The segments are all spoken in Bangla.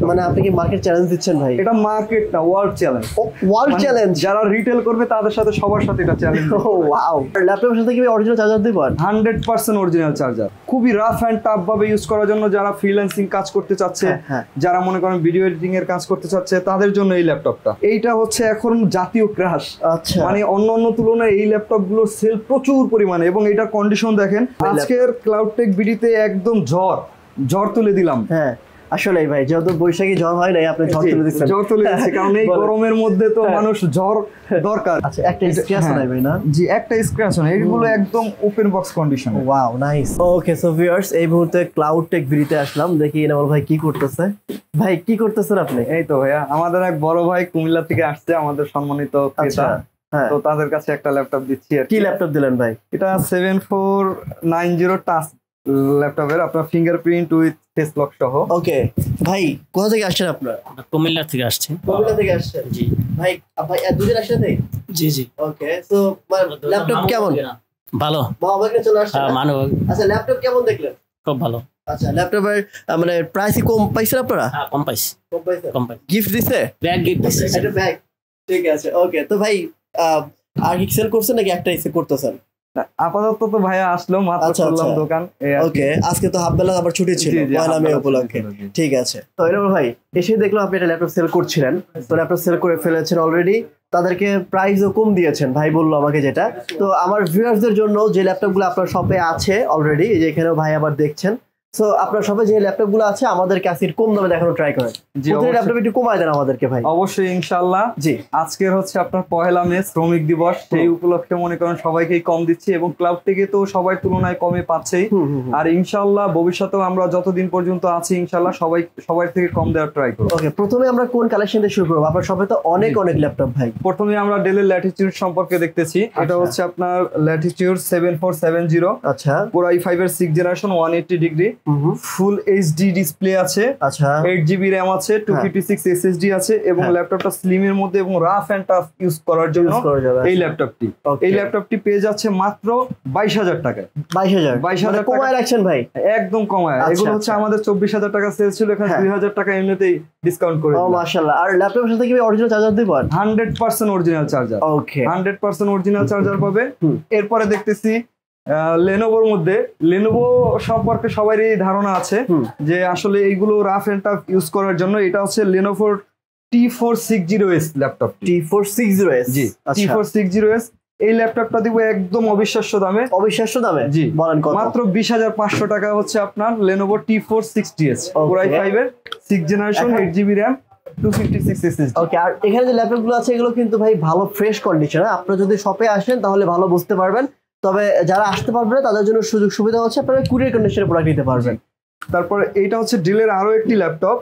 ল্যাপটপ। মানে আপনি কি মার্কেট চ্যালেঞ্জ দিচ্ছেন ভাই? এটা মার্কেট না, ওয়ার্ল্ড চ্যালেঞ্জ। ওয়ার্ল্ড চ্যালেঞ্জ, যারা রিটেল করবে তাদের সাথে সবার সাথে এটা চ্যালেঞ্জ। ওয়াও, ল্যাপটপের সাথে কি অরিজিনাল চার্জার দিবেন? 100% অরিজিনাল চার্জার, খুবই রাফ অ্যান্ড টাফ ভাবে ইউজ করার জন্য, যারা ফ্রিল্যান্সিং কাজ করতে চাচ্ছে, যারা মনে করেন ভিডিও এডিটিং এর কাজ করতে চাচ্ছে, তাদের জন্য এই ল্যাপটপটা। এইটা হচ্ছে এখন জাতীয় ক্রাশ। আচ্ছা, মানে অন্য তুলনায় এই ল্যাপটপ গুলোর সেল প্রচুর পরিমাণে, এবং এটার কন্ডিশন দেখেন। আজকের ক্লাউডটেক ভিডিওতে একদম ঝড় তুলে দিলাম। হ্যাঁ আসলে ভাই, যেহেতু বৈশাখী ঝড় হয় নাই, আপনি ঝড় তুলে দিচ্ছেন। ঝড় তুলে দিচ্ছি, কারণ এই গরমের মধ্যে তো মানুষ ঝড় দরকার। আচ্ছা, একটা স্ক্র্যাচ নাই ভাই? না জি, একটা স্ক্র্যাচ নাই, এগুলো একদম open box condition. Wow, nice. Okay so viewers, এই মুহূর্তে ক্লাউডটেক ভিডিওতে আসলাম, দেখি ইনামুল ভাই কি করতেছে। ভাই কি করতেছেন আপনি? এই তো ভাইয়া, আমাদের এক বড় ভাই কুমিল্লা থেকে আসছে, আমাদের সম্মানিত ক্রেতা। তো তাদের কাছে একটা ল্যাপটপ দিচ্ছি। কি ল্যাপটপ দিলেন ভাই? এটা 7490 টাচ ল্যাপটপের, আপনার ফিঙ্গারপ্রিন্ট উইথ ফেস লক সহ। ওকে ভাই, কোথা থেকে আসছেন আপনারা? কুমিল্লা থেকে আসছে। কুমিল্লা থেকে আসছেন? জি ভাই। ভাই দুজন একসাথে? জি জি। ওকে সো ল্যাপটপ কেমন? ভালো। মামাকে চলে আসছে। হ্যাঁ মানব। আচ্ছা, ল্যাপটপ কেমন দেখলেন? খুব ভালো। আচ্ছা, ল্যাপটপের মানে প্রাইস কম পাইছেন আপনারা? হ্যাঁ কম পাইছি। কম পাইছি। গিফট দিছে? ব্যাগ গিফট দিছে। একটা ব্যাগ। ঠিক আছে। ওকে তো ভাই, আর কি সেল করছেন নাকি একটাই সেল করতেছেন? আপাতত তো ভাইয়া আসলো মাত্র, করলাম দোকান। ওকে, আজকে তো হাফ বেলা আবার ছুটি ছিল, পয়লা মে উপলক্ষে। ঠিক আছে। তো এরকম ভাই এসে দেখলাম আপনি একটা ল্যাপটপ সেল করছিলেন, তো ল্যাপটপ সেল করে ফেলেছেন অলরেডি, তাদেরকে প্রাইসও কম দিয়েছেন ভাই বললো আমাকে যেটা। তো আমার ভিউয়ার্সদের জন্য যে ল্যাপটপগুলো আপনার শপে আছে অলরেডি, এই যে এখানেও ভাই আবার দেখছেন, সো আপনার শপে যে ল্যাপটপগুলো আছে আমাদেরকে আজকে কম দামে দেখানো ট্রাই করেন। জি, ল্যাপটপ একটু কমায় দেন আমাদেরকে ভাই। অবশ্যই ইনশাআল্লাহ। জি, আজকের হচ্ছে আপনার পহেলা মে শ্রমিক দিবস, সেই উপলক্ষে মনে করেন সবাইকেই কম দিচ্ছি, এবং ক্লাব থেকে তো সবার তুলনায় কমে পাচ্ছেই। আর ইনশাআল্লাহ ভবিষ্যতেও আমরা যতদিন পর্যন্ত আছি ইনশাআল্লাহ সবাই থেকে কম দেওয়ার ট্রাই করব। ওকে, প্রথমে আমরা কোন কালেকশন দিয়ে শুরু করব? আপনার শপে তো অনেক ল্যাপটপ ভাই। প্রথমে আমরা ডেলের ল্যাটিটিউড সম্পর্কে দেখতেছি। এটা হচ্ছে আপনার ল্যাটিটিউড 7470। আচ্ছা, পুরো i5 এর 6th generation, 180 degree, full HD display আছে। আচ্ছা, 8GB RAM আছে, 256 SSD আছে, এবং ল্যাপটপটা স্লিম এর মধ্যে এবং রাফ এন্ড টাফ ইউজ করার জন্য এই ল্যাপটপটি পেয়ে যাচ্ছে মাত্র 22000 টাকায়। 22000 কমায় রাখছেন ভাই? একদম কমায়। এগুলো হচ্ছে আমাদের 24000 টাকা সেল ছিল, এখানে 2000 টাকা এমনিতেই ডিসকাউন্ট করে দিলাম। ও মাশাআল্লাহ। আর ল্যাপটপের সাথে কি অরিজিনাল চার্জার দিবেন? 100% অরিজিনাল চার্জার। ওকে, 100% অরিজিনাল চার্জার পাবে। এরপরে দেখতেছি লেনোভোর মধ্যে, লেনোভো সম্পর্কে সবারই ধারণা আছে যে আসলে এইগুলো রাফ এন্ড টাফ ইউজ করার জন্য। এটা হচ্ছে লেনোভোর T460S ল্যাপটপ। T460S? জি, T460S। এই ল্যাপটপটা দিব একদম অবিশ্বাস্য দামে। অবিশ্বাস্য দামে? জি, বলেন কত? মাত্র 20500 টাকা হচ্ছে আপনার লেনোভো T460S, Core i5 এর 6th generation, 8GB RAM, 256 SSD। ওকে, আর এখানে যে ল্যাপটপগুলো আছে এগুলো কিন্তু ভাই ভালো ফ্রেশ কন্ডিশন। আপনারা যদি শপে আসেন তাহলে ভালো বুঝতে পারবেন, তবে যারা আসতে পারবে না তাদের জন্য সুযোগ সুবিধা হচ্ছে আপনারা কুরিয়ার কন্ডিশনে প্রোডাক্ট নিতে পারবেন। তারপরে এইটা হচ্ছে ডেলের আরো একটি ল্যাপটপ।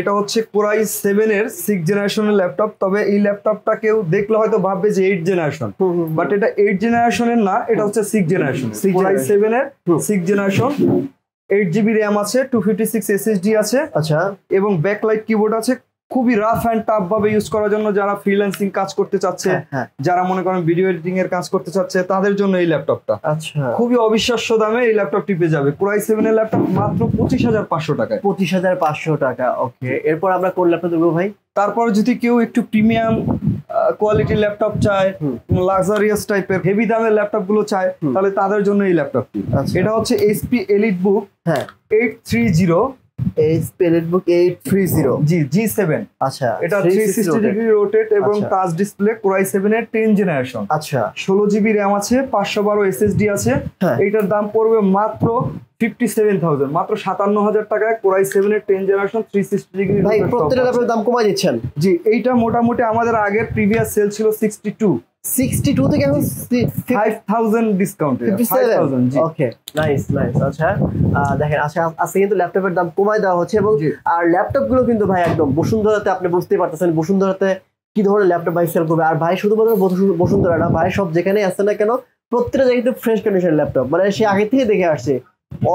এটা হচ্ছে Core i7 এর 6th জেনারেশনের ল্যাপটপ। তবে এই ল্যাপটপটা কেউ দেখলে হয়তো ভাববে যে 8th জেনারেশন, বাট এটা 8th জেনারেশনের না, এটা হচ্ছে 6th জেনারেশন। Core i7 এর 6th জেনারেশন, 8GB RAM আছে, 256 SSD আছে। আচ্ছা, এবং ব্যাকলাইট কিবোর্ড আছে। খুবই রাফ অ্যান্ড টাফ ভাবে ইউজ করার জন্য, যারা ফ্রিল্যান্সিং কাজ করতে চাচ্ছে, যারা মনে করেন ভিডিও এডিটিং এর কাজ করতে চাচ্ছে, তাদের জন্য এই ল্যাপটপটা। আচ্ছা, খুবই অবিশ্বাস্য দামে এই ল্যাপটপটি পেয়ে যাবে। Core i7 এর ল্যাপটপ মাত্র 25500 টাকায়। 25500 টাকা। ওকে, এরপর আমরা কোন ল্যাপটপ দেবো ভাই? তারপর যদি কেউ একটু প্রিমিয়াম কোয়ালিটির ল্যাপটপ চায়, লাক্সারিয়াস টাইপের হেভি দামের ল্যাপটপ গুলো চায়, তাহলে তাদের জন্য এই ল্যাপটপটি। এটা হচ্ছে HP EliteBook 830। HP EliteBook 830। জি, G7। আচ্ছা, এটা 360 ডিগ্রি রোটেট এবং টাচ ডিসপ্লে, Core i7 এর 10th জেনারেশন। আচ্ছা, 16GB RAM আছে, 512 SSD আছে। এইটার দাম পড়বে মাত্র 57,000, মাত্র 57,000 টাকায়। Core i7 এর 10th জেনারেশন 360 ডিগ্রি। ভাই প্রত্যেকটা ল্যাপটপের দাম কমাই দিচ্ছেন? জি, এইটা মোটামুটি আমাদের আগের প্রিভিয়াস সেল ছিল 62 থেকে এখন 5000 ডিসকাউন্ট, 5000। জি, ওকে, নাইস। আচ্ছা, দেখেন আজকে কিন্তু ল্যাপটপের দাম কমাই দেওয়া হচ্ছে, এবং আর ল্যাপটপ গুলো কিন্তু ভাই একদম বসুন্ধরাতে, আপনি বুঝতেই পারতেছেন বসুন্ধরাতে কি ধরনের ল্যাপটপ ভাই সেল করবে। আর ভাই শুধুমাত্র বসুন্ধরা না ভাই, সব যেখানেই আসছে না কেন প্রত্যেকটা জায়গায় ফ্রেশ কন্ডিশন ল্যাপটপ, মানে সে আগে থেকে দেখে আসছে।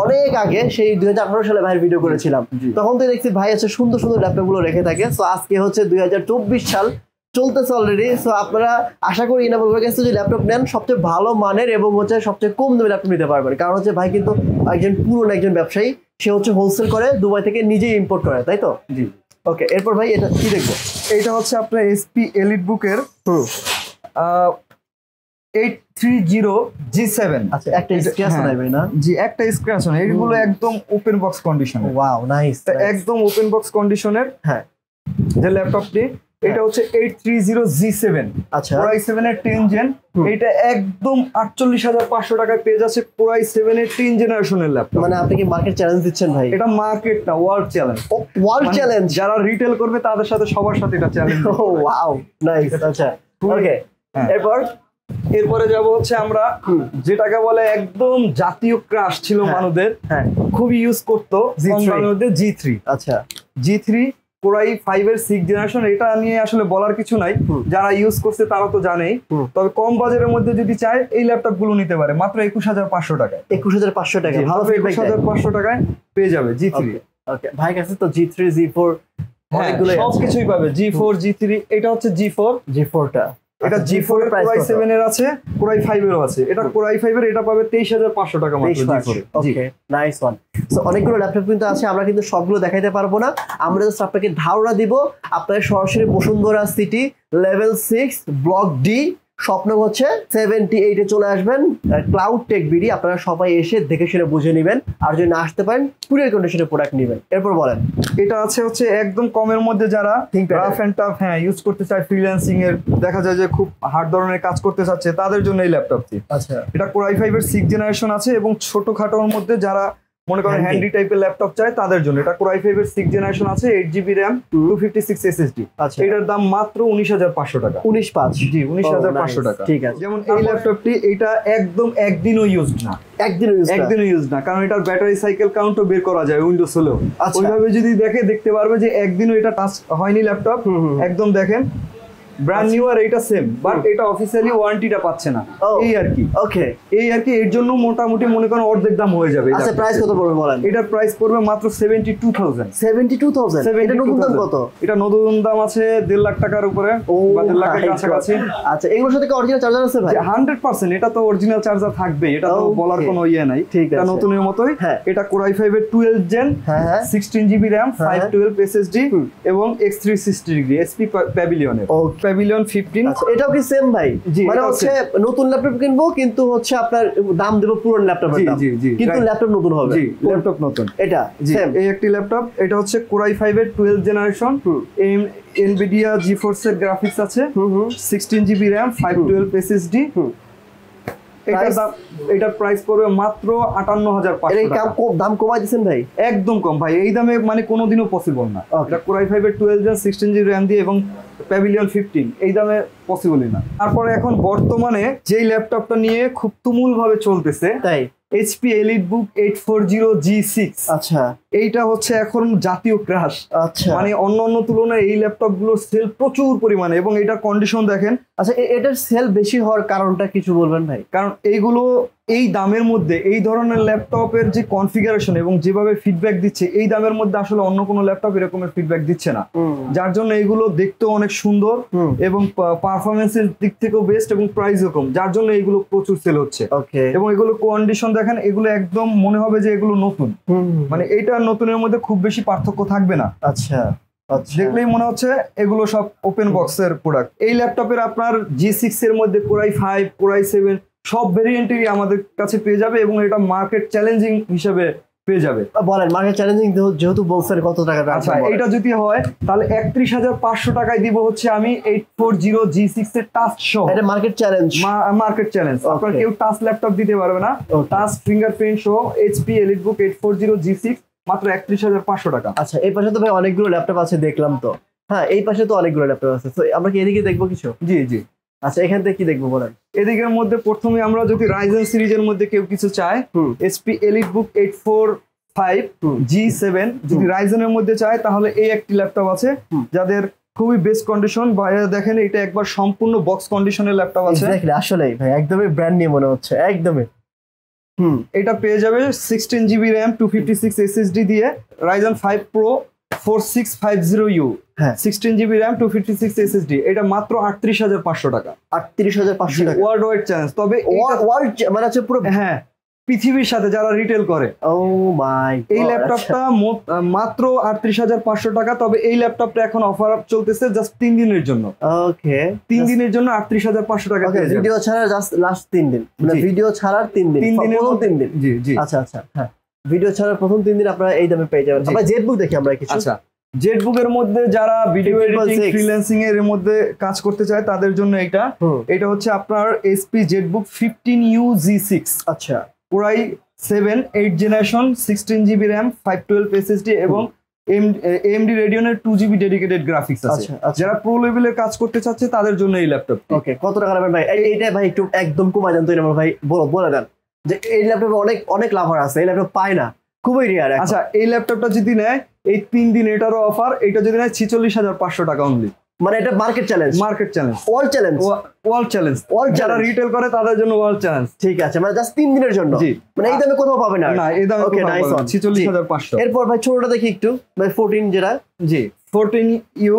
অনেক আগে সেই 2018 সালে ভাইয়ের ভিডিও করেছিলাম, তখন তো দেখছি ভাই আছে সুন্দর সুন্দর ল্যাপটপ গুলো রেখে থাকে। তো আজকে হচ্ছে 2024 সাল চলতেছে অলরেডি। সো আপনারা আশা করি ইনামুল ভাইয়ের কাছে যে ল্যাপটপ নেন সবচেয়ে ভালো মানের এবং হচ্ছে সবচেয়ে কম দামে ল্যাপটপ নিতে পারবেন। কারণ হচ্ছে ভাই কিন্তু একজন পুরনো একজন ব্যবসায়ী, সে হচ্ছে হোলসেল করে, দুবাই থেকে নিজেই ইম্পোর্ট করে, তাই তো? জি। ওকে, এরপর ভাই এটা কি দেখবো? এইটা হচ্ছে আপনার এসপি এলিট বুকের হুম 830G7। আচ্ছা, একটা স্ক্র্যাচ নাই ভাই না? জি, একটা স্ক্র্যাচ নেই, এগুলো একদম open box condition. Wow, nice. একদম ওপেন বক্স কন্ডিশনের হ্যাঁ, যে ল্যাপটপটি, এটা হচ্ছে 830G7 আচ্ছা Core i7 এর 10 জেন। এটা একদম 48,500 টাকায় পেয়ে যাচ্ছে Core i7 এর 10 জেনারেশনের ল্যাপটপ। মানে আপনি কি মার্কেট চ্যালেঞ্জ দিচ্ছেন ভাই? এটা মার্কেট না, ওয়ার্ল্ড চ্যালেঞ্জ। ওয়ার্ল্ড চ্যালেঞ্জ, যারা রিটেল করবে তাদের সাথে সবার সাথে এটা চ্যালেঞ্জ। Wow, nice. আচ্ছা ওকে, হ্যাঁ। এরপর যাব হচ্ছে আমরা যেটাকে বলে একদম জাতীয় ক্রাশ ছিল মানুষদের, হ্যাঁ খুবই ইউজ করতো G3 G3। আচ্ছা G3 Core i5 এর 6 জেনারেশন, এটা নিয়ে আসলে বলার কিছু নাই, যারা ইউজ করছে তারা তো জানেই। তবে কম বাজারের মধ্যে যদি চায় এই ল্যাপটপ গুলো নিতে পারে মাত্র 21,500 টাকায়। 21,500 টাকা, ভালো। 21,500 টাকায় পেয়ে যাবে G3। ওকে ভাই, কাছে তো G3 G4 অনেকগুলো সবকিছুই পাবে। G4 G3, এটা হচ্ছে G4 টা, এটা G4 এর Core i7 এর আছে, Core i5 এরও আছে। এটা Core i5 এর, এটা পাবে 23,500 টাকা মাত্র G4 এ। ওকে, নাইস ওয়ান। সো অনেকগুলো ল্যাপটপ কিন্তু আছে, আমরা কিন্তু সবগুলো দেখাইতে পারবো না, আমরা জাস্ট আপনাকে ধারণা দিব। আপনাদের সরাসরি Bashundhara city level 6 block D, স্বপ্ন হচ্ছে 78-এ চলে আসবেন, ক্লাউড টেক বিডি। আপনারা সবাই এসে দেখে শুনে বুঝে নেবেন, আর যদি না আসতে পারেন কুরিয়ার কন্ডিশনে প্রোডাক্ট নেবেন। এরপর বলেন। এটা হচ্ছে একদম কমের মধ্যে, যারা রাফ এন্ড টাফ ইউজ করতে চায়, ফ্রিল্যান্সিং এর দেখা যায় যে খুব হার্ড ধরনের কাজ করতে চাচ্ছে, তাদের জন্য এই ল্যাপটপটি। আচ্ছা, এটা Core i5 এর 6 জেনারেশন আছে, এবং ছোটখাটোর মধ্যে যারা মনে করেন হ্যান্ডি টাইপের ল্যাপটপ চায় তাদের জন্য এটা Core i5 এর 6 জেনারেশন আছে, 8GB RAM 256 SSD। আচ্ছা, এটার দাম মাত্র 19,500 টাকা। 19,500? জি, 19,500 টাকা। ঠিক আছে। যেমন এই ল্যাপটপটি, এটা একদম একদিনও ইউজ না, একদিনও ইউজ না, কারণ এটার ব্যাটারি সাইকেল কাউন্টও বের করা যায় উইন্ডোজ হলেও। ওইভাবে যদি দেখতে পারবে যে একদিনও এটা টাচ হয়নি ল্যাপটপ। একদম দেখেন ব্র্যান্ড নিউ, আর এটা সেম, বাট এটা অফিসিয়ালি ওয়ারেন্টিটা পাচ্ছে না, এই আর কি। ওকে, এই আর কি, এর জন্য মোটামুটি মনে করেন অর্ধেক দাম হয়ে যাবে। আচ্ছা, প্রাইস কত পড়বে বলেন? এটার প্রাইস পড়বে মাত্র 72,000। 72,000? এটা নতুন দাম কত? এটা নতুন দাম আছে 1.5 লাখ টাকার উপরে, বা 1.5 লাখের কাছাকাছি। আচ্ছা, এগুলোর সাথে কি অরিজিনাল চার্জার আছে ভাই? 100%, এটা তো অরিজিনাল চার্জার থাকবে, এটা তো বলার কোনো ইয়ে নাই। এটা নতুনের মতোই। এটা Core i5 এর 12 জেন, 16GB RAM, 512 SSD এবং X360 ডিগ্রি SP প্যাভিলিয়ন এর, প্যাভিলিয়ন 15। এটাও কি সেম ভাই? মানে হচ্ছে নতুন ল্যাপটপ কিনবো, কিন্তু হচ্ছে আপনার দাম দেব পুরনো ল্যাপটপের দাম, কিন্তু ল্যাপটপ নতুন হবে। জি, ল্যাপটপ নতুন। এটা এই একটি ল্যাপটপ, এটা হচ্ছে Core i5 এর 12 জেনারেশন, NVIDIA GeForce এর গ্রাফিক্স আছে, 16GB RAM, 512 SSD। এটার প্রাইস পড়বে মাত্র 58,500 টাকা। দাম কমাই দিয়েছেন ভাই? একদম কম ভাই, এই দামে মানে কোনোদিনও পসিবল না। এটা Core i5 এর 12 জেন, 16GB RAM দিয়ে এবং প্যাভিলিয়ন 15, এই দামে পসিবলই না। তারপরে এখন বর্তমানে যেই ল্যাপটপটা নিয়ে খুব তুমুল ভাবে চলতেছে, তাই HP EliteBook 840G6। আচ্ছা, এইটা হচ্ছে এখন জাতীয় ক্রাশ। আচ্ছা, মানে অন্য তুলনায় এই ল্যাপটপ গুলোর সেল প্রচুর পরিমাণে, এবং এটার কন্ডিশন দেখেন। আচ্ছা, এটার সেল বেশি হওয়ার কারণটা কিছু বলবেন ভাই? কারণ এইগুলো এই দামের মধ্যে, এই ধরনের ল্যাপটপের যে কনফিগারেশন এবং যেভাবে ফিডব্যাক দিচ্ছে, এই দামের মধ্যে আসলে অন্য কোনো ল্যাপটপ এরকমের ফিডব্যাক দিচ্ছে না, যার জন্য এইগুলো দেখতেও অনেক সুন্দর এবং পারফরমেন্সের দিক থেকেও বেস্ট, এবং প্রাইসও কম, যার জন্য এইগুলো প্রচুর সেল হচ্ছে। এবং এগুলো কন্ডিশন দেখেন, এগুলো একদম মনে হবে যে এগুলো নতুন, মানে এইটা নতুনের মধ্যে খুব বেশি পার্থক্য থাকবে না। আচ্ছা, দেখলেই মনে হচ্ছে এগুলো সব ওপেন বক্সের প্রোডাক্ট। এই ল্যাপটপের আপনার G6 এর মধ্যে Core i5, Core i7 সব ভেরিয়েন্টেরই আমাদের কাছে পেয়ে যাবে, এবং এটা মার্কেট চ্যালেঞ্জিং হিসেবে পেয়ে যাবে। বলেন, মার্কেট চ্যালেঞ্জিং যেহেতু বলছেন, কত টাকা? আচ্ছা, এটা যদি হয় তাহলে 31,500 টাকায় দিব হচ্ছে আমি 840G6 এর টাচ সহ। এটা মার্কেট চ্যালেঞ্জ, মার্কেট চ্যালেঞ্জ। আপনার কেউ টাচ ল্যাপটপ দিতে পারবে না, টাচ ফিঙ্গারপ্রিন্ট সহ HP EliteBook 840G6 মাত্র 31,500 টাকা। আচ্ছা, এই পাশে তো ভাই অনেকগুলো ল্যাপটপ আছে দেখলাম তো। হ্যাঁ, এই পাশে তো অনেকগুলো ল্যাপটপ আছে, তো আমরা কি এদিকে দেখবো কিছু? জি জি। আচ্ছা, এখান থেকে কি দেখবো বলেন? এদিকের মধ্যে প্রথমে আমরা যদি Ryzen সিরিজের মধ্যে কেউ কিছু চায়, HP EliteBook 845G7 যদি Ryzen এর মধ্যে চায়, তাহলে এই একটি ল্যাপটপ আছে যাদের খুবই বেস্ট কন্ডিশন। বাইরে দেখেন, এটা একবার সম্পূর্ণ বক্স কন্ডিশনের ল্যাপটপ আছে। আসলেই ভাই একদমই ব্র্যান্ড নিউ মনে হচ্ছে, একদমই। এটা পেয়ে যাবে 16GB RAM 256 SSD দিয়ে, Ryzen 5 Pro 4650U, 16GB RAM 256 SSD। এটা মাত্র 38,500 টাকা। 38,500 টাকা ওয়ার্ল্ড ওয়াইড চ্যালেঞ্জ। তবে ওয়ার্ল্ড মানে হচ্ছে পুরো, হ্যাঁ পৃথিবীর সাথে যারা রিটেল করে। ও মাই এই ল্যাপটপটা মাত্র 38,500 টাকা। তবে এই ল্যাপটপটা এখন অফার চলতেছে জাস্ট 3 দিনের জন্য। ওকে 3 দিনের জন্য 38,500 টাকা। ভিডিও ছাড়া জাস্ট লাস্ট 3 দিন, মানে ভিডিও ছাড়ার 3 দিন, 3 দিনের প্রথম 3 দিন। জি জি আচ্ছা আচ্ছা, হ্যাঁ ভিডিও ছাড়ার প্রথম 3 দিন আপনারা এই দামে পেয়ে যাবেন। আমরা জেটবুক দেখি আমরা কিছু। আচ্ছা, জেটবুকের মধ্যে যারা ভিডিও এডিটিং 50.6 ফ্রিল্যান্সিং এর মধ্যে কাজ করতে চায় তাদের জন্য এটা হচ্ছে আপনার এসপি জেটবুক 15U G6। আচ্ছা, core i 7 8 generation 16 GB RAM 512 SSD এবং AMD রেডিয়নের 2 জিবি ডেডিকেটেড গ্রাফিক্স আছে। যারা প্রো লেভেলের কাজ করতে চাচ্ছে তাদের জন্য এই ল্যাপটপ। ওকে, কত টাকা রাখবেন ভাই? এইটা ভাই একটু একদম কমায় দেন তো আমার ভাই, বলে দেন যে এই ল্যাপটপে অনেক অনেক লাভার আছে, এই ল্যাপটপ পায় না, খুবই রিয়ার। আচ্ছা, এই ল্যাপটপটা যদি নেয় এই 3 দিন এটারও অফার, এটা যদি নেয় 46,500 টাকা অনলি। মানে এটা মার্কেট চ্যালেঞ্জ, ওয়ার্ল্ড চ্যালেঞ্জ যারা চ্যালেঞ্জ রিটেল করে তাদের জন্য ওয়ার্ল্ড চ্যালেঞ্জ। ঠিক আছে, মানে জাস্ট 3 দিনের জন্য। জি, মানে এই দামে কোথাও পাবে না। না, এই দামে ওকে, নাইস ওয়ান, 46,500। এরপর ভাই ছোটটা দেখি একটু, ভাই 14 যেটা। জি, 14U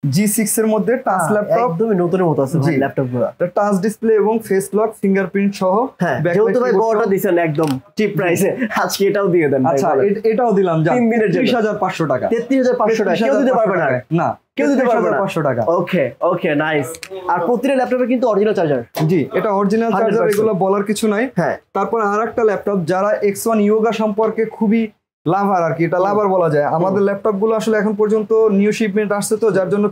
G6 এর মধ্যে টাচ ল্যাপটপ, একদমই নতুনের মতো আছে ভাই ল্যাপটপগুলো। টাচ ডিসপ্লে এবং ফেস লক ফিঙ্গারপ্রিন্ট সহ। হ্যাঁ, যেহেতু ভাই বড়টা দিবেন একদম চিপ প্রাইসে, আজকে এটাও দিয়ে দেন। আচ্ছা, এটাও দিলাম যা 3 দিনের জন্য 33,500 টাকা। 33,500 টাকা কেউ দিতে পারবে না। না, কেউ দিতে পারবে না। 500 টাকা। ওকে ওকে, নাইস। আর প্রতিটা ল্যাপটপে কিন্তু অরিজিনাল চার্জার। জি, এটা অরিজিনাল চার্জার, এগুলো বলার কিছু নাই। হ্যাঁ, তারপর আরেকটা ল্যাপটপ যারা X1 ইয়োগা সম্পর্কে খুবই লাভার আর কি, এটা লাভার বলা যায়। আমাদের ল্যাপটপ গুলো আসলে এখন পর্যন্ত নিউ শিপমেন্ট আসছে তো, যার জন্য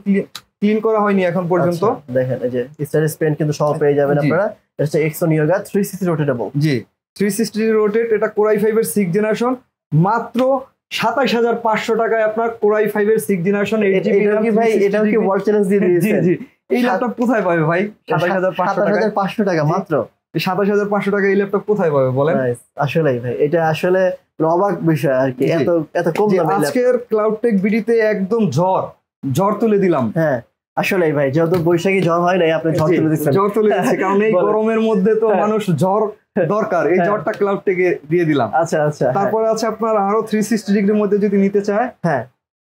ক্লিন করা হয়নি এখন পর্যন্ত। দেখেন এই যে স্টাইলিশ পেন কিন্তু সব পেয়ে যাবেন আপনারা। এটা হচ্ছে X1 ইয়োগা 360 রোটেটেবল। জি, 360 রোটেট, এটা কোরাই 5 এর 6 জেনারেশন। মাত্র 27,500 টাকায় আপনার কোরাই 5 এর 6 জেনারেশন 8 জিবি এটা কি ভাই, এটা কি ওয়ার্ল্ড চ্যালেঞ্জ দিয়ে দিয়েছে? জি জি, এই ল্যাপটপ কোথায় পাবে ভাই 27,500 টাকা মাত্র? 27,500 টাকা এই ল্যাপটপ কোথায় পাবে বলেন? আসলেই ভাই এটা আসলে অবাক বিষয় আর কি, এত এত কম দামে। আজকের ক্লাউড টেক বিডিতে একদম ঝড় তুলে দিলাম। হ্যাঁ, আসলেই ভাই, যেহেতু বৈশাখী ঝড় হয় নাই, আপনি ঝড় তুলে দিচ্ছেন। ঝড় তুলে দিচ্ছি, কারণ এই গরমের মধ্যে তো মানুষ ঝড় দরকার, এই ঝড়টা ক্লাউড টেকে দিয়ে দিলাম। আচ্ছা আচ্ছা, তারপরে আছে আপনার আরো 360 ডিগ্রির মধ্যে যদি নিতে চায়, হ্যাঁ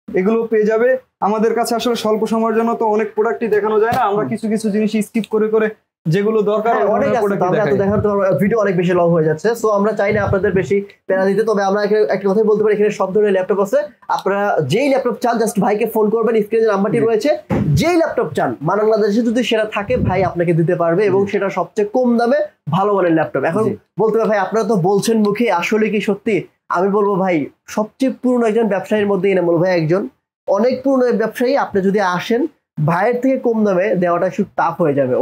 এগুলো পেয়ে যাবে আমাদের কাছে। আসলে স্বল্প সময়ের জন্য তো অনেক প্রোডাক্টই দেখানো যায় না, আমরা কিছু কিছু জিনিস স্কিপ করে করে যেগুলো দরকার অনেক আছে, তাহলে দেখার তো ভিডিও অনেক বেশি লং হয়ে যাচ্ছে। সো আমরা চাই না আপনাদের বেশি প্যারা দিতে, তবে আমরা একটা কথাই বলতে পারি, এখানে সব ধরনের ল্যাপটপ আছে। আপনারা যেই ল্যাপটপ চান জাস্ট ভাইকে ফোন করবেন, স্ক্রিনে নাম্বারটি রয়েছে। যেই ল্যাপটপ চান বাংলাদেশে যদি সেটা থাকে ভাই আপনাকে দিতে পারবে, এবং সেটা সবচেয়ে কম দামে ভালো মানের ল্যাপটপ। এখন বলতে পারে ভাই আপনারা তো বলছেন মুখে, আসলে কি সত্যি? আমি বলবো ভাই, সবচেয়ে পুরনো একজন ব্যবসায়ীর মধ্যে এনামুল ভাই একজন, অনেক পুরনো ব্যবসায়ী। আপনি যদি আসেন, ভাইয়ের থেকে কম দামে দেওয়াটা একটু টাফ হয়ে যাবে,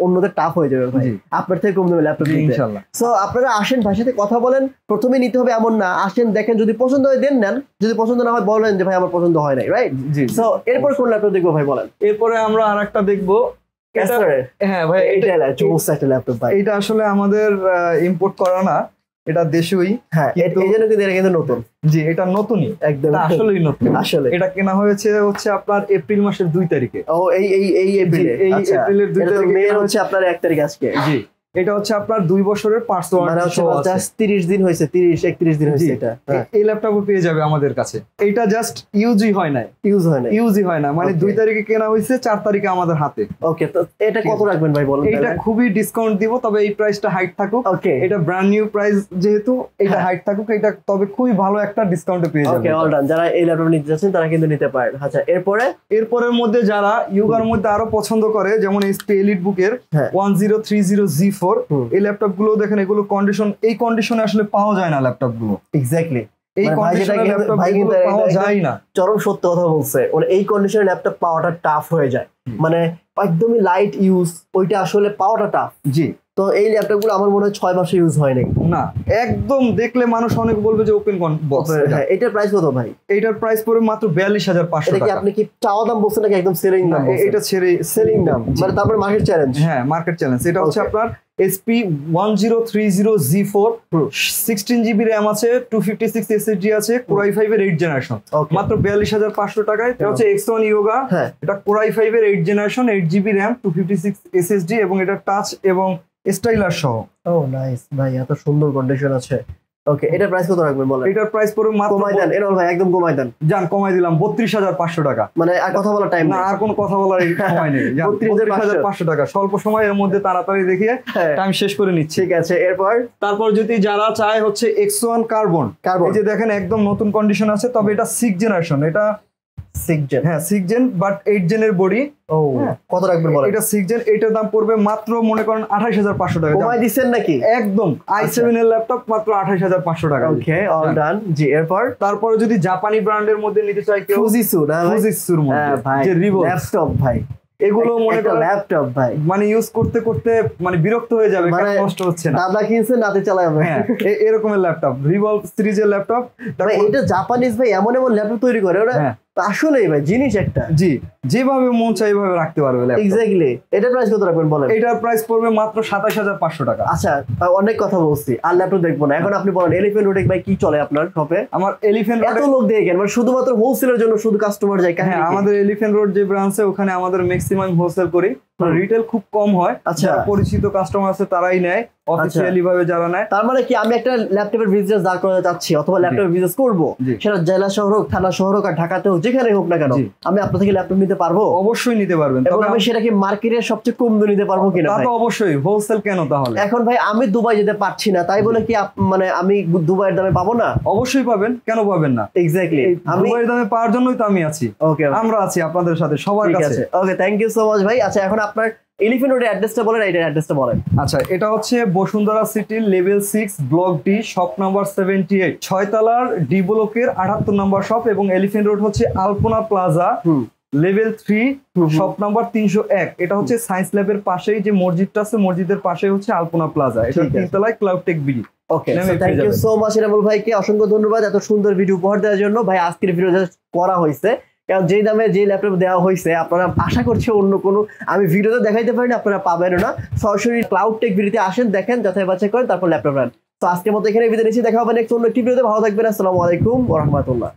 অন্যদের টাফ হয়ে যাবে ভাই আপনার থেকে কম দামে ল্যাপটপ দিতে। ইনশাআল্লাহ। সো আপনারা আসেন, ভাইয়ের সাথে কথা বলেন, প্রথমে নিতে হবে এমন না, আসেন দেখেন, যদি পছন্দ হয় দেন নেন, যদি পছন্দ না হয় বলেন যে ভাই আমার পছন্দ হয় নাই, রাইট? জি। সো এরপর কোন ল্যাপটপ দেখবো ভাই বলেন? এরপরে আমরা আরেকটা দেখবো। হ্যাঁ ভাই, এটা ল্যাপটপ ভাই, এটা আসলে আমাদের ইম্পোর্ট করা না, এটা দেশীয়। হ্যাঁ, এই জন্য কিন্তু এটা কিন্তু নতুন। জি, এটা নতুনই, একদম আসলেই নতুন। আসলে এটা কেনা হয়েছে হচ্ছে আপনার এপ্রিল মাসের 2 তারিখে। ও এই এপ্রিলে, এই এপ্রিলের 2 তারিখে মেয়ে হচ্ছে আপনার 1 তারিখ আজকে। জি, এটা হচ্ছে আপনার 2 বছরের পার্টস ওয়ারেন্টি সহ আছে। 30 দিন হয়েছে, 31 দিন হয়েছে এটা। এই ল্যাপটপও পেয়ে যাবে আমাদের কাছে। এটা জাস্ট ইউজই হয় না, মানে 2 তারিখে কেনা হয়েছে, 4 তারিখে আমাদের হাতে। ওকে, তো এটা কত রাখবেন ভাই বলেন? এটা খুবই ডিসকাউন্ট দিব, তবে এই প্রাইসটা হাইট থাকুক। ওকে, এটা ব্র্যান্ড নিউ প্রাইস যেহেতু, এটা হাইট থাকুক, এটা তবে খুবই ভালো একটা ডিসকাউন্টে পেয়ে যাবে। ওকে, অল ডান। যারা এই ল্যাপটপ নিতে যাচ্ছেন তারা কিন্তু নিতে পারেন। আচ্ছা, এরপরের মধ্যে যারা ইয়োগার মধ্যে আরো পছন্দ করে, যেমন HP EliteBook এর 1030G4, এই ল্যাপটপ গুলো দেখেন, এগুলো এই কন্ডিশনে আসলে পাওয়া যায় না ল্যাপটপ গুলো। এক্স্যাক্টলি, এই কন্ডিশনে ল্যাপটপ পাওয়া যায় না। চরম সত্য কথা বলছে, মানে এই কন্ডিশনে ল্যাপটপ পাওয়াটা টাফ হয়ে যায়, মানে একদমই লাইট ইউজ, ওইটা আসলে পাওয়াটা টাফ। জি, তো এই ল্যাপটপ গুলো আমার মনে হয় 6 মাসে ইউজ হয় নাই। না, একদম দেখলে মানুষ অনেক বলবে যে ওপেন বক্স। হ্যাঁ, এটার প্রাইস কত ভাই? এটার প্রাইস পড়বে মাত্র 42,500 টাকা। আপনি কি চাওয়া দাম বলছেন নাকি একদম সেলিং দাম? এটা সেলিং দাম, মানে তারপর মার্কেট চ্যালেঞ্জ। হ্যাঁ, মার্কেট চ্যালেঞ্জ। এটা হচ্ছে আপনার HP 1030G4, 16 জিবি র্যাম আছে, 256 SSD আছে, কোরাই 5 এর 8 জেনারেশন, মাত্র 42,500 টাকায়। এটা হচ্ছে X1 ইয়োগা, এটা কোরাই 5 এর 8 জেনারেশন, 8 জিবি র্যাম, 256 SSD এবং এটা টাচ এবং স্টাইলার সহ। ও নাইস ভাই, এত সুন্দর কন্ডিশন আছে। ওকে, এটার প্রাইস কত রাখবেন বলেন? এটার প্রাইস পড়বে মাত্র কমাই দেন এনল ভাই, একদম কমাই দেন। জান কমাই দিলাম 32,500 টাকা। মানে আর কথা বলার টাইম না, আর কোনো কথা বলার সময় নেই। 32,500 টাকা স্বল্প সময়ের মধ্যে তাড়াতাড়ি দেখিয়ে টাইম শেষ করে নিচ্ছি। ঠিক আছে, এরপর তারপর যদি যারা চায় হচ্ছে X1 কার্বন, এই যে দেখেন একদম নতুন কন্ডিশন আছে, তবে এটা 6 জেনারেশন, এটা 6 জেন। হ্যাঁ 6 জেন বাট 8 জেনের বডি। ও কত রাখবেন বলেন? এটা 6 জেন, এটার দাম পড়বে মাত্র মনে করেন 28,500 টাকা। কমাই দিবেন নাকি? একদম i7 এর ল্যাপটপ মাত্র 28,500 টাকা। ওকে, অল ডান। জি, এরপর তারপরে যদি জাপানি ব্র্যান্ডের মধ্যে নিতে চাই কেউ, ফুজিসু না ভাই? ফুজিসুর মধ্যে ভাই যে রিভো ল্যাপটপ ভাই, এগুলো মনে করেন ল্যাপটপ ভাই মানে ইউজ করতে করতে মানে বিরক্ত হয়ে যাবে, মানে কষ্ট হচ্ছে না। দাদা কিনছে নাতে চালাবে। হ্যাঁ এরকমের ল্যাপটপ, রিভলভ সিরিজের ল্যাপটপ। ভাই এটা জাপানিজ ভাই এমন এমন ল্যাপটপ তৈরি করে ওরা, আসলেই ভাই জিনিস একটা। জি, যেভাবে মন চাই এইভাবে রাখতে পারবে ল্যাপটপ। এক্স্যাক্টলি। এটার প্রাইস কত রাখবেন বলেন? এটার প্রাইস পড়বে মাত্র 27,500 টাকা। আচ্ছা, অনেক কথা বলছি, আর ল্যাপটপ দেখবো না, এখন আপনি বলেন এলিফ্যান্ট রোডে ভাই কি চলে আপনার শপে? আমার এলিফ্যান্ট এত লোক দিয়ে কেন, মানে শুধুমাত্র হোলসেলের জন্য শুধু কাস্টমার যায়? হ্যাঁ, আমাদের এলিফ্যান্ট রোড যে ব্রাঞ্চে, ওখানে আমাদের ম্যাক্সিমাম হোলসেল করি, রিটেল খুব কম হয়। আচ্ছা, পরিচিত কাস্টমার আছে তারাই নেয়, অফিসিয়ালি ভাবে যারা নেয়। তার মানে কি আমি একটা ল্যাপটপের বিজনেস দাঁড় করাতে চাচ্ছি অথবা ল্যাপটপের বিজনেস করব, সেটা জেলা শহর হোক, থানা শহর হোক, আর ঢাকাতে হোক, যেখানে হোক না কেন, আমি আপনার থেকে ল্যাপটপ নিতে পারবো? অবশ্যই নিতে পারবেন। এবং আমি সেটা কি মার্কেটের সবচেয়ে কম দামে নিতে পারবো কিনা? তা তো অবশ্যই, হোলসেল কেন তাহলে? এখন ভাই আমি দুবাই যেতে পারছি না, তাই বলে কি মানে আমি দুবাইয়ের দামে পাবো না? অবশ্যই পাবেন, কেন পাবেন না? এক্স্যাক্টলি, আমি দুবাইয়ের দামে পাওয়ার জন্যই তো আমি আছি। ওকে, আমরা আছি আপনাদের সাথে সবার কাছে। ওকে, থ্যাংক ইউ সো মাচ ভাই। আচ্ছা, এখন আপনার এলিফ্যান্ট রোডের অ্যাড্রেসটা বলেন, এটার অ্যাড্রেসটা বলেন। আচ্ছা, এটা হচ্ছে Bashundhara city level 6 block D, shop number 78, 6 তলার ডি ব্লকের 78 নম্বর শপ। এবং এলিফ্যান্ট রোড হচ্ছে আলপনা প্লাজা লেভেল 3 শপ নাম্বার 301। এটা হচ্ছে সায়েন্স ল্যাবের পাশেই যে মসজিদটা আছে, মসজিদের পাশেই হচ্ছে আলপনা প্লাজা। এটা 3 তলায় Cloudtech BD. Okay, thank you so much Enamul ভাইকে, অসংখ্য ধন্যবাদ এত সুন্দর ভিডিও উপহার দেওয়ার জন্য। ভাই আজকের ভিডিও করা হয়েছে কারণ যেই দামে যে ল্যাপটপ দেওয়া হয়েছে, আপনারা আশা করছি অন্য কোনো আমি ভিডিওতে দেখাইতে পারি না, আপনারা পাবেন না। সরাসরি ক্লাউডটেক ভিডিওতে আসেন, দেখেন, যাচাই বাছাই করেন, তারপর ল্যাপটপ নেন। তো আজকের মতো এখানে বিদায় নিচ্ছি, দেখা হবে নেক্সট অন্য একটি ভিডিওতে। ভালো থাকবেন, আসসালামু আলাইকুম ওয়া রাহমাতুল্লাহ।